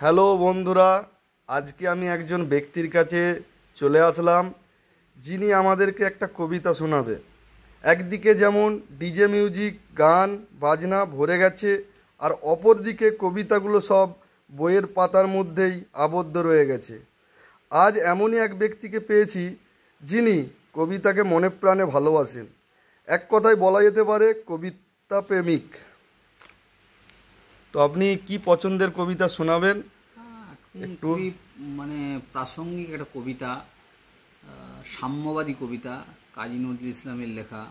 Hello বন্ধুরা, আজকে আমি একজন ব্যক্তির কাছে চলে আসলাম যিনি আমাদেরকে একটা কবিতা শোনাবে। একদিকে যেমন ডিজে মিউজিক, গান বাজনা ভরে গেছে, আর অপরদিকে কবিতাগুলো সব বইয়ের পাতার মধ্যেই আবদ্ধ রয়ে গেছে। আজ এমনই এক ব্যক্তিকে পেয়েছি যিনি কবিতাকে মনে প্রাণে ভালোবাসেন। এক কথায় বলা যেতে পারে কবিতা প্রেমিক। তো আপনি কি পছন্দের কবিতা শোনাবেন একটু? খুবই প্রাসঙ্গিক একটা কবিতা, সাম্যবাদী কবিতা, কাজী নজরুল ইসলামের লেখা,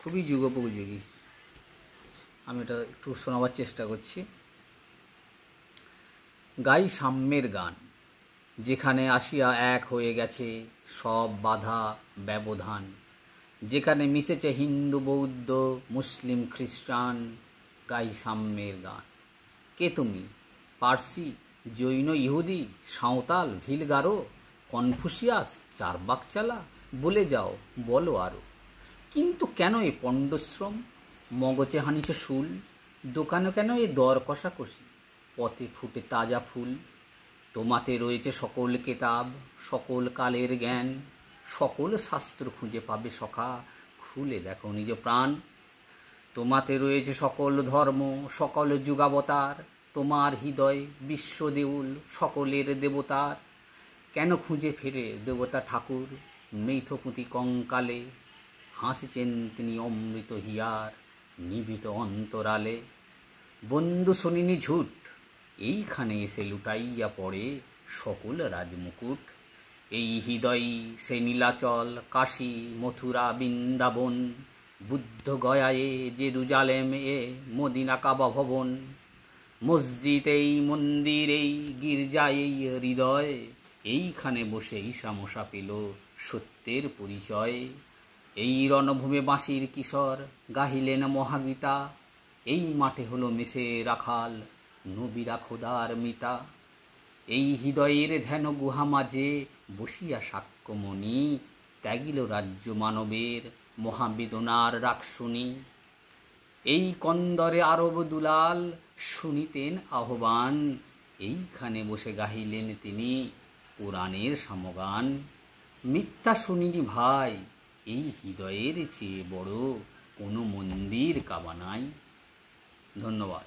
খুবই যুগোপযোগী। আমি এটা একটু শোনাবার চেষ্টা করছি। গাই সাম্যের গান, যেখানে আসিয়া এক হয়ে গেছে সব বাধা ব্যবধান, যেখানে মিশেছে হিন্দু বৌদ্ধ মুসলিম খ্রিস্টান। গাই সাম্যের গান। কে তুমি? পার্সি, জৈন, ইহুদি, সাঁওতাল, ভিল, গারো, কনফুসিয়াস, চারবাকচালা, বলে যাও, বলো আরও। কিন্তু কেন এ পণ্ডশ্রম? মগজে হানিছে শুল, দোকানে কেন এ দর কষাকষি? পথে ফুটে তাজা ফুল। তোমাতে রয়েছে সকল কেতাব, সকল কালের জ্ঞান, সকল শাস্ত্র খুঁজে পাবে সখা, খুলে দেখো নিজ প্রাণ। তোমাতে রয়েছে সকল ধর্ম, সকল যুগাবতার, তোমার হৃদয় বিশ্বদেউল, সকলের দেবতার। কেন খুঁজে ফেরে দেবতা ঠাকুর মেথপুঁতি কঙ্কালে? হাসিছেন তিনি অমৃত হিয়ার নিবিত অন্তরালে। বন্ধু শুনিনি ঝুট, এইখানে এসে লুটাইয়া পড়ে সকল রাজমুকুট। এই হৃদয় সে নীলাচল, কাশী, মথুরা, বৃন্দাবন, বুদ্ধ গয়ায়ে, জেরুজালেম এ, মদিনা কাবা ভবন। মসজিদ এই, মন্দির এই, গির্জা এই হৃদয়, এইখানে বসে ঈশা মশা পেল সত্যের পরিচয়। এই রণভূমে বাঁশির কিশোর গাহিলেন মহাগীতা, এই মাঠে হলো মেসে রাখাল নবীরা খোদার মিতা। এই হৃদয়ের ধ্যান গুহা মাঝে বসিয়া সাক্ষ্যমণি, ত্যাগিল রাজ্য মানবের মহাবেদনার রাগ শুনি। এই কন্দরে আরব দুলাল শুনিতেন আহ্বান, এইখানে বসে গাহিলেন তিনি পুরাণের সমগান। মিথ্যা শুনিনি ভাই, এই হৃদয়ের চেয়ে বড় কোনো মন্দির কাবা নাই। ধন্যবাদ।